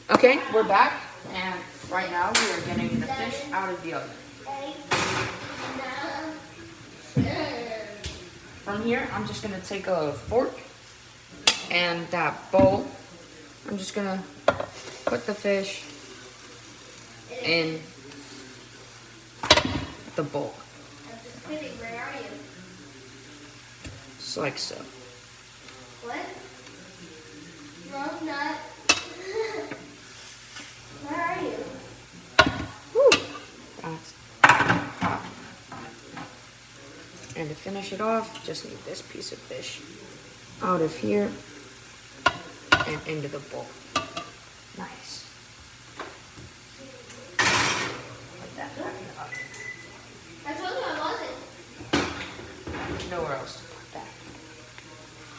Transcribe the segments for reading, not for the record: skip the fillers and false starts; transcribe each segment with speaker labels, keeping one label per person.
Speaker 1: Okay, we're back, and right now we are getting the fish out of the oven. From here, I'm just gonna take a fork and that bowl. I'm just gonna put the fish in the bowl.
Speaker 2: Where are you?
Speaker 1: Just like so.
Speaker 2: What? No, not. Where are you?
Speaker 1: Woo! And to finish it off, just need this piece of fish out of here and into the bowl. Nice. Put that back in the oven.
Speaker 2: I told you I wasn't.
Speaker 1: Nowhere else to put that.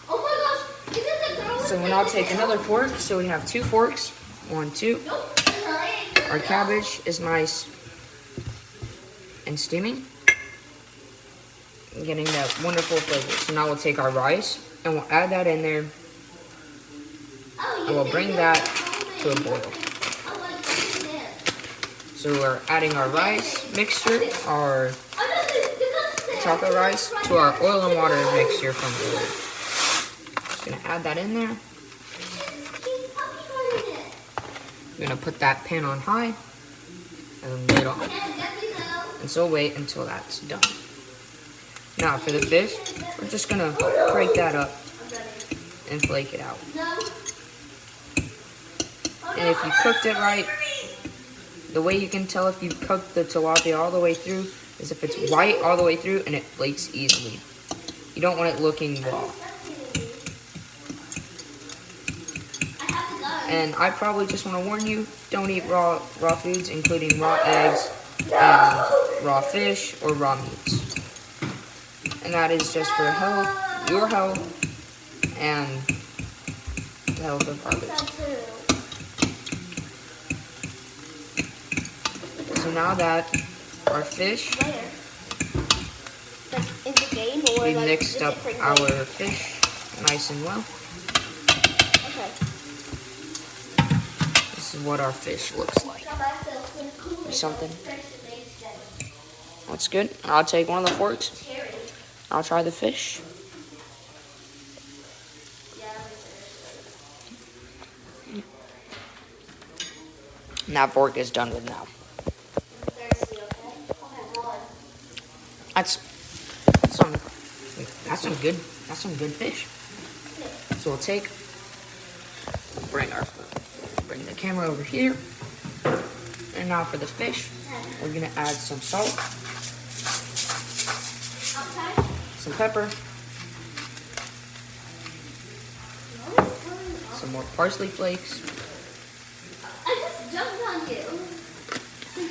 Speaker 2: Oh my gosh! Is it the girl?
Speaker 1: So we'll now take another fork. So we have 2 forks. 1, 2.
Speaker 2: Nope.
Speaker 1: Our cabbage is nice and steaming. Getting that wonderful flavor. So now we'll take our rice and we'll add that in there. And we'll bring that to a boil. So we're adding our rice mixture, our taco rice, to our oil and water mixture from earlier. Just gonna add that in there. I'm gonna put that pan on high and lid on. And so wait until that's done. Now for the fish, we're just gonna break that up and flake it out. And if you cooked it right, the way you can tell if you cooked the tilapia all the way through is if it's white all the way through and it flakes easily. You don't want it looking raw. And I probably just want to warn you, don't eat raw foods, including raw eggs and raw fish or raw meats. And that is just for health, your health, and the health of others. So now that our fish, we mixed up our fish nice and well. This is what our fish looks like. Something. That's good. I'll take one of the forks. I'll try the fish. And that fork is done with now. That's some good fish. So we'll bring the camera over here. And now for the fish, we're gonna add some salt, some pepper, some more parsley flakes,
Speaker 2: I just jumped on you.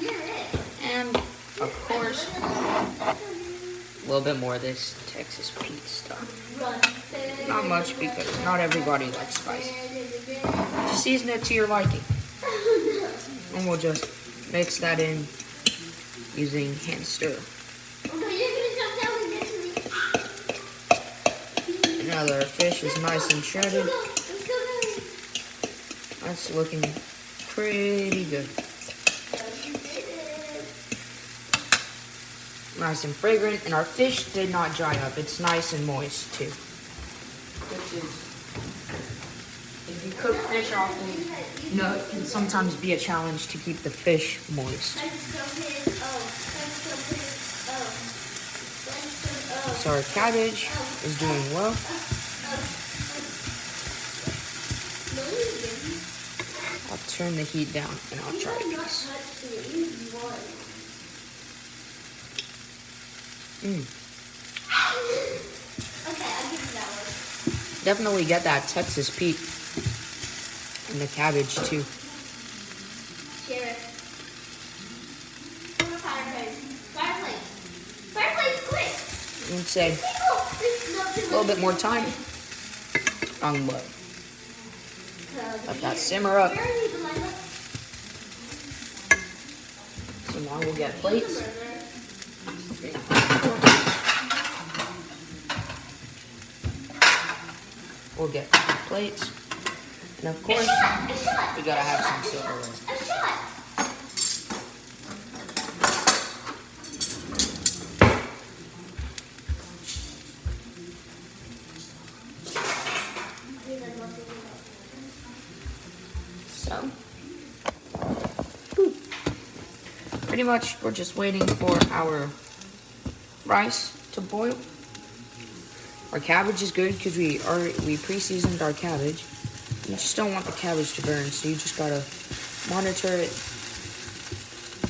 Speaker 2: You're it.
Speaker 1: and of course, a little bit more of this Texas Pete stuff. Not much because not everybody likes spicy. Just season it to your liking. And we'll just mix that in using hand stir. Now that our fish is nice and shredded, that's looking pretty good. Nice and fragrant, and our fish did not dry up. It's nice and moist too. Which is, if you cook fish often, you know it can sometimes be a challenge to keep the fish moist. So our cabbage is doing well. I'll turn the heat down and I'll try a piece. Definitely get that Texas Pete in the cabbage too. I would say a little bit more time on low. Let that simmer up. So now we'll get plates. We'll get plates. And of course, we gotta have some silverware.
Speaker 2: A shot.
Speaker 1: So, pretty much we're just waiting for our rice to boil. Our cabbage is good because we pre-seasoned our cabbage. You just don't want the cabbage to burn, so you just gotta monitor it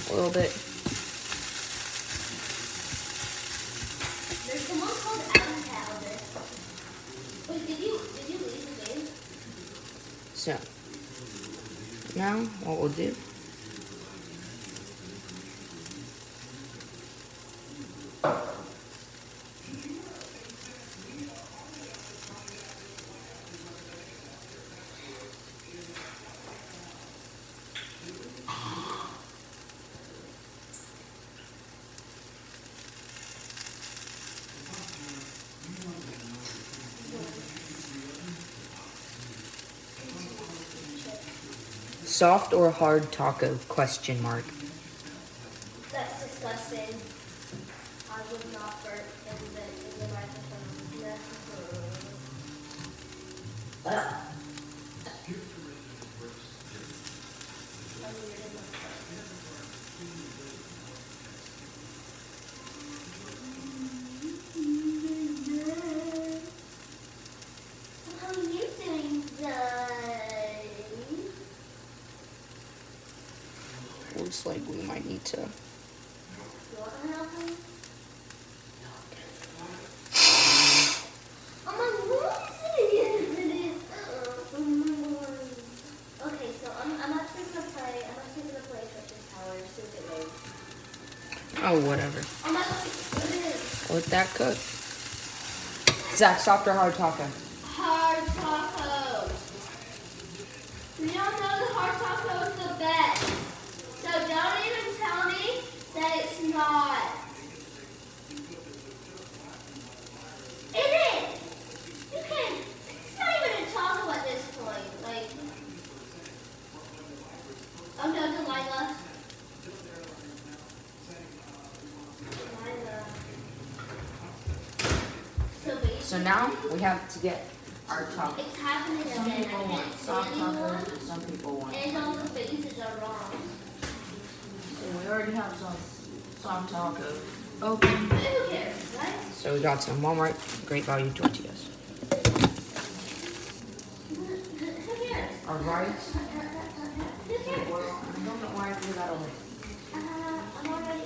Speaker 1: a little bit.
Speaker 2: There's someone called Adam Calvin. Wait, did you leave the game?
Speaker 1: So, now what we'll do, soft or hard taco, question mark.
Speaker 2: That's disgusting. I would not burp in the microphone. How are you doing, Zay?
Speaker 1: Looks like we might need to.
Speaker 2: You want to help him? Oh my voice! Okay, so I'm actually gonna play Twisted Tower. Stupid name.
Speaker 1: Oh, whatever.
Speaker 2: Oh my god!
Speaker 1: Let that cook. Zach, soft or hard taco?
Speaker 2: Hard taco. We all know the hard taco is the best. So don't even tell me that it's not. It is. You can't. It's not even a taco at this point. Like. Oh no, Delilah. Delilah. So basically.
Speaker 1: So now we have to get our taco.
Speaker 2: It's happening
Speaker 1: Some
Speaker 2: again.
Speaker 1: people
Speaker 2: I
Speaker 1: want
Speaker 2: can't see
Speaker 1: soft
Speaker 2: anyone,
Speaker 1: tacos and some people want.
Speaker 2: and all the faces are wrong.
Speaker 1: So we already have some soft taco open.
Speaker 2: Who cares, right?
Speaker 1: So we got some Walmart Great Value tortillas.
Speaker 2: Who cares?
Speaker 1: Our rice.
Speaker 2: Who
Speaker 1: Well,
Speaker 2: cares?
Speaker 1: I don't know why I threw that away.
Speaker 2: I'm already.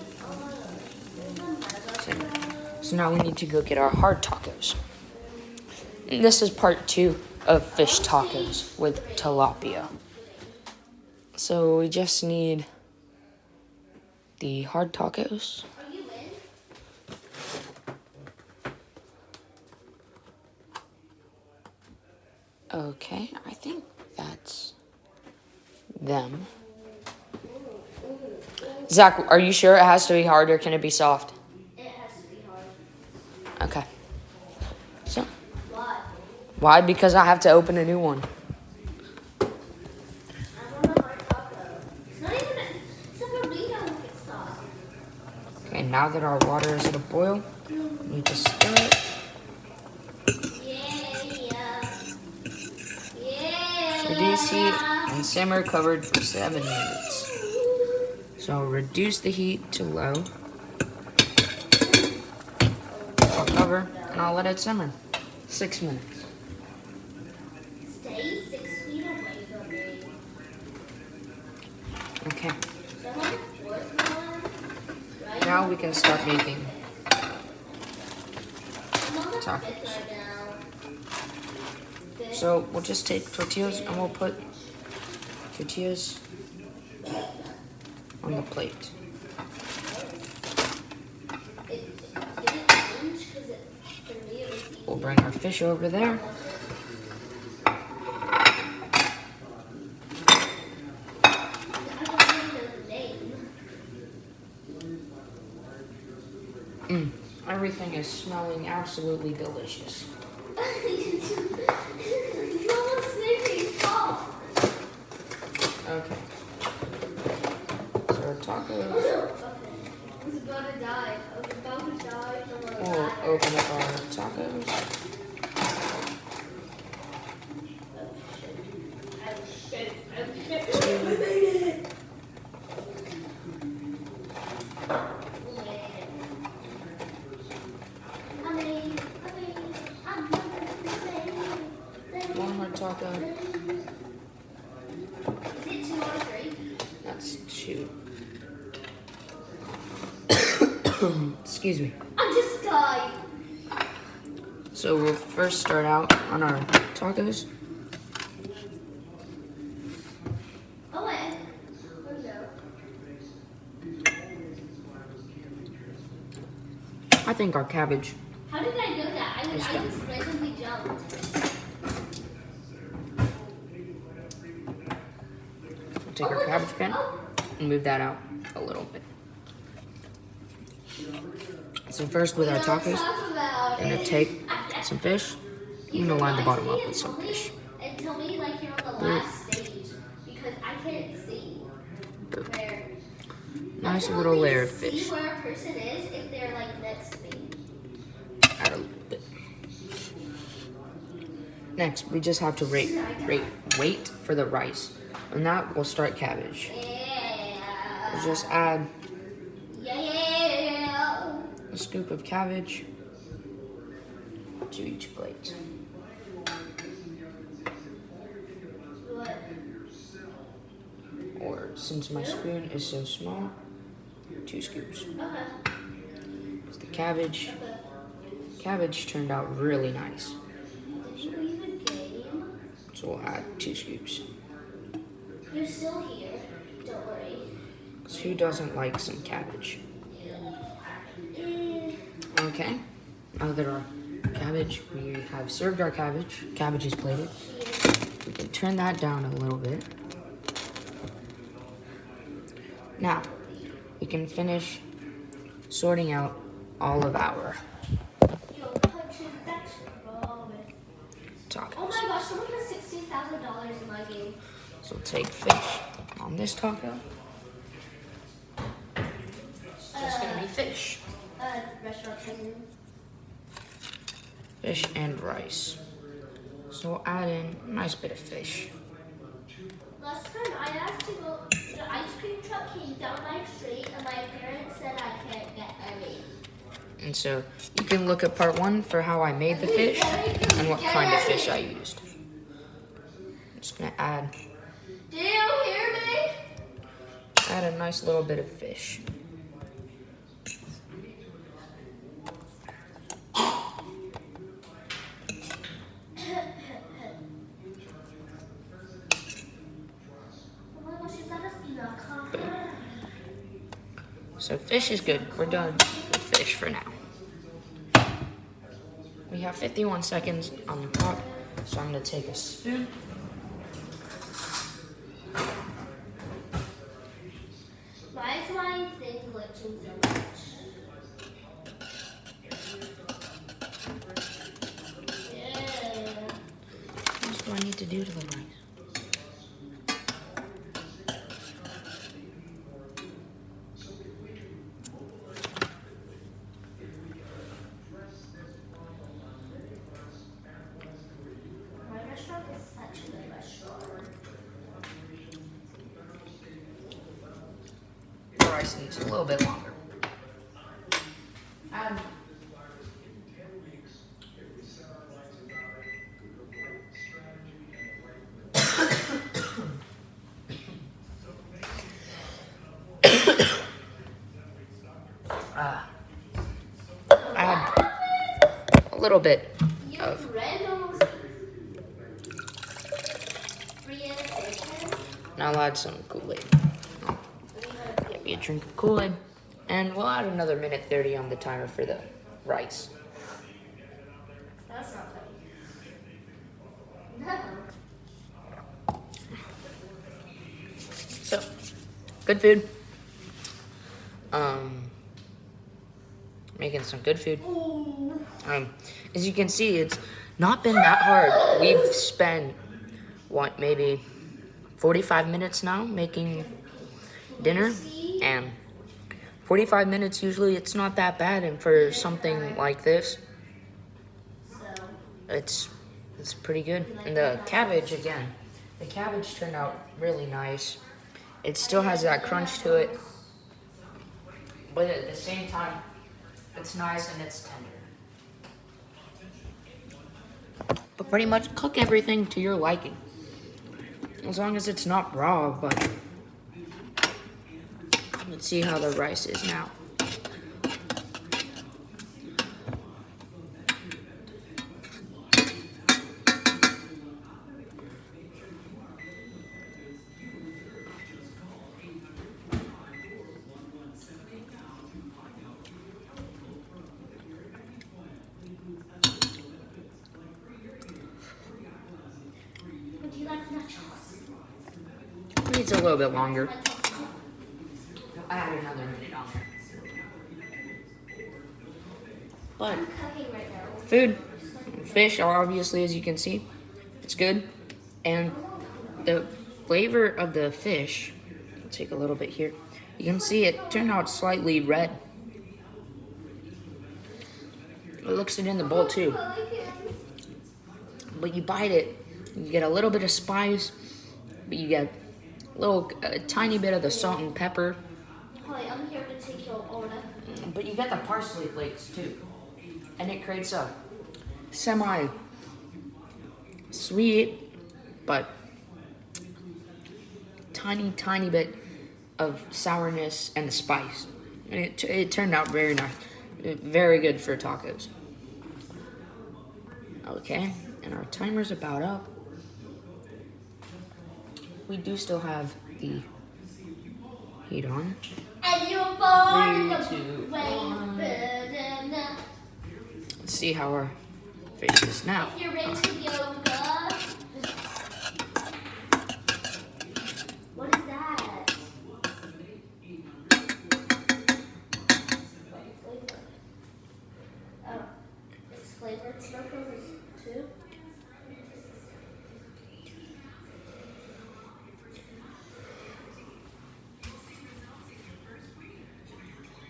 Speaker 1: So now we need to go get our hard tacos. And this is part 2 of fish tacos with tilapia. So we just need the hard tacos.
Speaker 2: Are you in?
Speaker 1: Okay, I think that's them. Zach, are you sure it has to be hard or can it be soft?
Speaker 2: It has to be hard.
Speaker 1: Okay. So,
Speaker 2: Why?
Speaker 1: why? Because I have to open a new one.
Speaker 2: I want a hard taco. It's not even it's a burrito if it's soft.
Speaker 1: Okay, now that our water is at a boil, we need to stir it. Reduce heat and simmer covered for 7 minutes. So reduce the heat to low. I'll cover and I'll let it simmer. 6 minutes.
Speaker 2: Stay 6 feet away from me.
Speaker 1: Okay,
Speaker 2: Someone fourth one, right?
Speaker 1: now we can start making.
Speaker 2: I'm on the
Speaker 1: Tacos.
Speaker 2: fifth right now. Fifth.
Speaker 1: So we'll just take tortillas and we'll put tortillas on the plate.
Speaker 2: Did it change? Because for me it was easy.
Speaker 1: We'll bring our fish over there.
Speaker 2: I don't even know the name.
Speaker 1: Everything is smelling absolutely delicious.
Speaker 2: You almost made me fall.
Speaker 1: Okay. So our tacos.
Speaker 2: I was about to die. I was about to die from a
Speaker 1: We'll
Speaker 2: ladder.
Speaker 1: open up our tacos. One more taco.
Speaker 2: Is it 2 or 3?
Speaker 1: That's 2. Excuse me.
Speaker 2: I just died.
Speaker 1: So we'll first start out on our tacos.
Speaker 2: Oh, wait. Oh, no.
Speaker 1: I think our cabbage.
Speaker 2: How did I do that? I
Speaker 1: Let's go.
Speaker 2: just randomly jumped.
Speaker 1: We'll take our cabbage pan and move that out a little bit. So first with our tacos, we're gonna take some fish. I'm gonna line the bottom up with some fish.
Speaker 2: And tell me like you're on the last stage because I can't see where.
Speaker 1: Nice
Speaker 2: I can
Speaker 1: little
Speaker 2: only
Speaker 1: layered
Speaker 2: see
Speaker 1: fish.
Speaker 2: where a person is if they're like next to me.
Speaker 1: Add a little bit. Next, we just have to wait for the rice. And that will start cabbage.
Speaker 2: Yeah.
Speaker 1: We'll just add
Speaker 2: Yeah.
Speaker 1: a scoop of cabbage to each plate.
Speaker 2: What?
Speaker 1: Or since my spoon is so small, 2 scoops.
Speaker 2: Okay.
Speaker 1: It's the cabbage. Cabbage turned out really nice.
Speaker 2: Did you leave a game?
Speaker 1: So we'll add 2 scoops.
Speaker 2: You're still here. Don't worry.
Speaker 1: 'Cause who doesn't like some cabbage? Okay. Now that our cabbage, we have served our cabbage. Cabbage is plated. We can turn that down a little bit. Now, we can finish sorting out all of our
Speaker 2: Yo, punches that shit wrong. Oh
Speaker 1: tacos.
Speaker 2: my gosh, someone has $16,000 in my game.
Speaker 1: So we'll take fish on this taco. It's just gonna be fish.
Speaker 2: Restaurant menu.
Speaker 1: Fish and rice. So we'll add in a nice bit of fish.
Speaker 2: Last time I asked to go, the ice cream truck came down my street and my parents said I can't get any.
Speaker 1: And so you can look at part 1 for how I made the fish and what kind of fish I used. I'm just gonna add
Speaker 2: Do you hear me?
Speaker 1: a nice little bit of fish.
Speaker 2: Oh my gosh, is that a snack?
Speaker 1: So fish is good. We're done with fish for now. We have 51 seconds on the clock, so I'm gonna take a spoon.
Speaker 2: Why is my thing glitching so much? Yeah.
Speaker 1: What do I need to do to the rice?
Speaker 2: My restaurant is such a good restaurant.
Speaker 1: The rice needs a little bit longer. Add a little bit
Speaker 2: You
Speaker 1: of
Speaker 2: read almost 3 annotations.
Speaker 1: Now I'll add some Kool-Aid. Get me a drink of Kool-Aid. And we'll add another minute 30 on the timer for the rice.
Speaker 2: That's not funny. No.
Speaker 1: So, good food. Making some good food.
Speaker 2: Ooh.
Speaker 1: As you can see, it's not been that hard. We've spent, maybe 45 minutes now making dinner, and 45 minutes usually it's not that bad, and for something like this, it's pretty good. And the cabbage again, the cabbage turned out really nice. It still has that crunch to it, but at the same time, it's nice and it's tender. But pretty much cook everything to your liking, as long as it's not raw. But let's see how the rice is now.
Speaker 2: Would you like nachos?
Speaker 1: Needs a little bit longer. I'll add another minute on there. But
Speaker 2: I'm cooking right now.
Speaker 1: food, fish, obviously, as you can see, it's good. And the flavor of the fish, I'll take a little bit here. You can see it turned out slightly red. It looks it in the bowl too. But you bite it, you get a little bit of spice, but you get a tiny bit of the salt and pepper.
Speaker 2: Hi, I'm here to take your order.
Speaker 1: But you get the parsley flakes too. And it creates a semi-sweet, but tiny bit of sourness and spice. And it turned out very nice. Very good for tacos. Okay, and our timer's about up. We do still have the heat on.
Speaker 2: And you're born
Speaker 1: 3, 2, 1. Let's see how our fish is now.
Speaker 2: If you're into yoga. What is that? Oh, it's flavored sparkles too.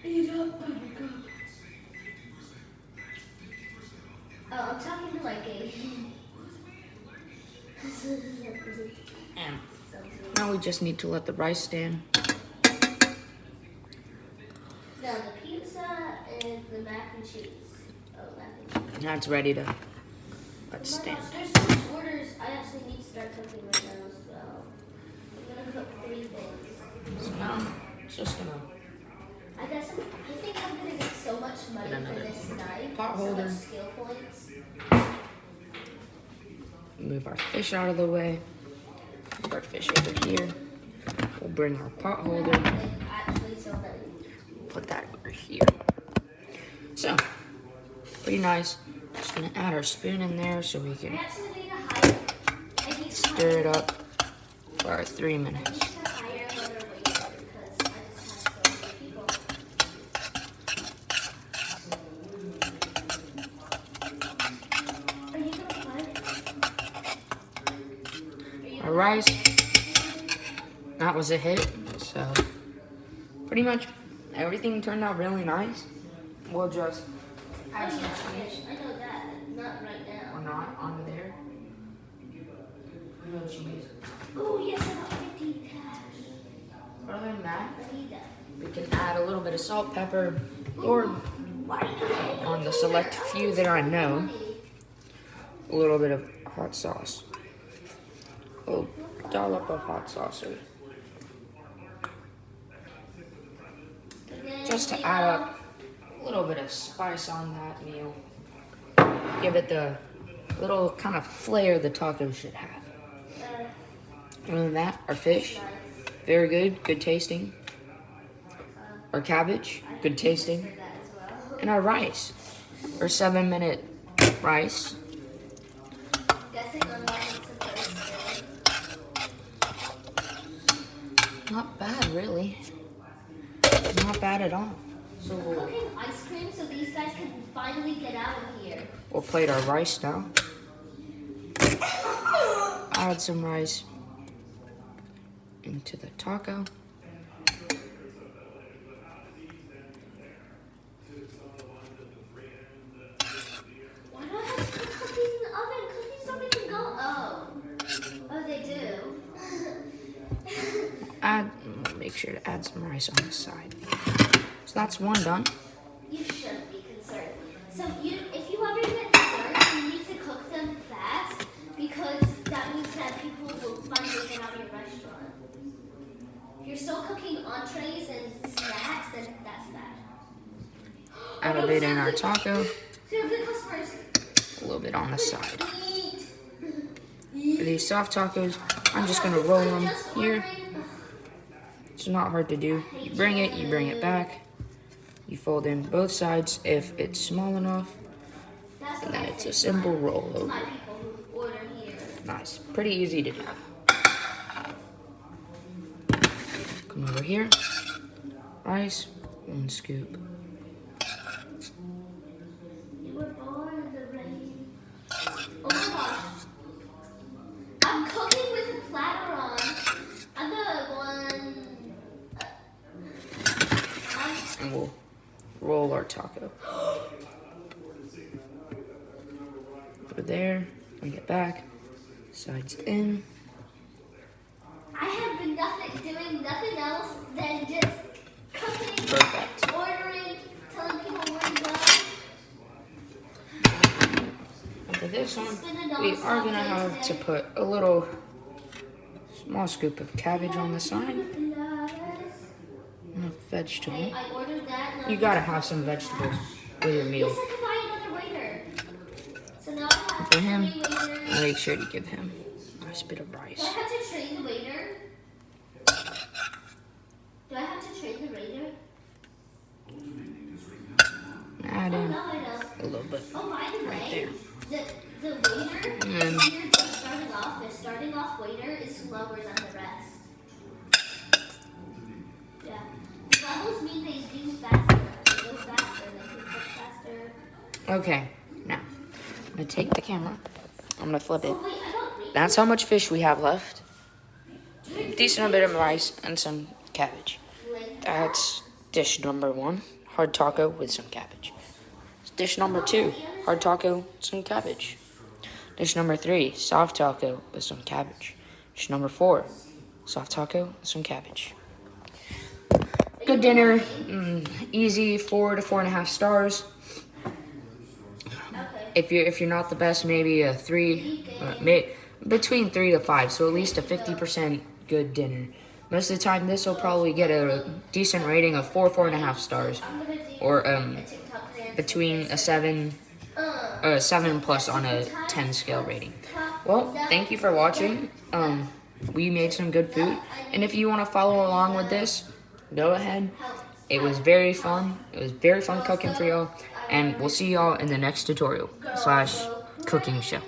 Speaker 2: Eat up, buttercup. Oh, I'm talking to like a.
Speaker 1: And now we just need to let the rice stand.
Speaker 2: No, the pizza and the mac and cheese. Oh, mac and cheese.
Speaker 1: Now it's ready to let
Speaker 2: Oh my
Speaker 1: stand.
Speaker 2: gosh, there's so much orders. I actually need to start cooking right now as well. I'm gonna cook 3 things.
Speaker 1: So now it's just gonna
Speaker 2: I think I'm gonna get so much money
Speaker 1: Get
Speaker 2: for
Speaker 1: another
Speaker 2: this knife.
Speaker 1: pot
Speaker 2: So
Speaker 1: holder.
Speaker 2: much skill points.
Speaker 1: move our fish out of the way. Move our fish over here. We'll bring our pot holder.
Speaker 2: Actually, so many.
Speaker 1: Put that over here. So, pretty nice. Just gonna add our spoon in there so we
Speaker 2: I
Speaker 1: can
Speaker 2: actually need to hire. I need to
Speaker 1: stir it up for our 3 minutes.
Speaker 2: I need to hire another waiter because I just have so many people. Are you gonna play?
Speaker 1: Our rice, that was a hit. So, pretty much everything turned out really nice. We'll just add some cheese.
Speaker 2: I know that. Not right now.
Speaker 1: Or not onto there. No cheese.
Speaker 2: Oh, yes, I got 50 cash.
Speaker 1: Other than that,
Speaker 2: I need that.
Speaker 1: we can add a little bit of salt, pepper, or on the select few that I know, a little bit of hot sauce. A little dollop of hot sauce. Just to add up a little bit of spice on that meal. Give it the little kind of flair the taco should have. Other than that, our fish, very good, good tasting. Our cabbage, good tasting. And our rice, our 7-minute rice.
Speaker 2: Guessing I'm not supposed to.
Speaker 1: Not bad, really. Not bad at all. So
Speaker 2: Cooking ice cream so these guys can finally get out of here.
Speaker 1: we'll plate our rice now. Add some rice. into the taco.
Speaker 2: Why do I have to put cookies in the oven? Cookies don't even go. Oh, they do.
Speaker 1: Make sure to add some rice on the side. So that's one done.
Speaker 2: You should be concerned. So if you ever get desserts, you need to cook them fast because that means that people will finally get out of your restaurant. If you're still cooking entrees and snacks, then that's bad.
Speaker 1: Add a bit in our taco.
Speaker 2: Serve the customers.
Speaker 1: A little bit on the side.
Speaker 2: Eat.
Speaker 1: For these soft tacos, I'm just gonna roll them here. It's not hard to do. You bring it back. You fold in both sides if it's small enough. And then it's a simple roll over.
Speaker 2: My people who order here.
Speaker 1: Nice. Pretty easy to do. Come over here. Rice, 1 scoop.
Speaker 2: You were born in the rain. Oh my gosh. I'm cooking with a platter on. I'm the one.
Speaker 1: And we'll roll our taco. Over there. Bring it back. Sides in.
Speaker 2: I have been doing nothing else than just cooking,
Speaker 1: Perfect.
Speaker 2: ordering, telling people where to go.
Speaker 1: And for this one,
Speaker 2: It's been a
Speaker 1: we are
Speaker 2: non-stop
Speaker 1: gonna
Speaker 2: day
Speaker 1: have to
Speaker 2: today.
Speaker 1: put a little small scoop of cabbage on the side. And a vegetable.
Speaker 2: I ordered that. And
Speaker 1: You gotta have some vegetables with your meal.
Speaker 2: Yes, I can buy another waiter. So now I have
Speaker 1: For him,
Speaker 2: 3 waiters.
Speaker 1: make sure to give him a nice bit of
Speaker 2: Do I
Speaker 1: rice.
Speaker 2: have to train the waiter? Do I have to train the waiter?
Speaker 1: Add
Speaker 2: Oh,
Speaker 1: in
Speaker 2: no, I don't.
Speaker 1: a little bit.
Speaker 2: Oh, by the
Speaker 1: Right
Speaker 2: way,
Speaker 1: there.
Speaker 2: the waiter,
Speaker 1: And-
Speaker 2: when you're just starting off, the starting off waiter is slower than the rest. Yeah. Levels mean they do faster. They go faster, they can cook faster.
Speaker 1: Okay, now I'm gonna take the camera. I'm gonna flip it.
Speaker 2: Oh, wait, I don't read.
Speaker 1: That's how much fish we have left. Decent bit of rice and some cabbage.
Speaker 2: Like
Speaker 1: That's dish number 1, hard taco with some cabbage. Dish number 2, hard taco, some cabbage. Dish number 3, soft taco with some cabbage. Dish number 4, soft taco with some cabbage. Good dinner, easy, 4 to 4.5 stars.
Speaker 2: Okay.
Speaker 1: If you're not the best, maybe a 3, between 3 to 5. So at least a 50% good dinner. Most of the time, this will probably get a decent rating of 4, 4.5 stars,
Speaker 2: I'm gonna do
Speaker 1: or
Speaker 2: a TikTok dance.
Speaker 1: between a 7 plus on a 10 scale rating. Well, thank you for watching. We made some good food, and if you want to follow along with this, go ahead. It was very fun. It was very fun cooking for y'all, and we'll see y'all in the next tutorial / cooking show.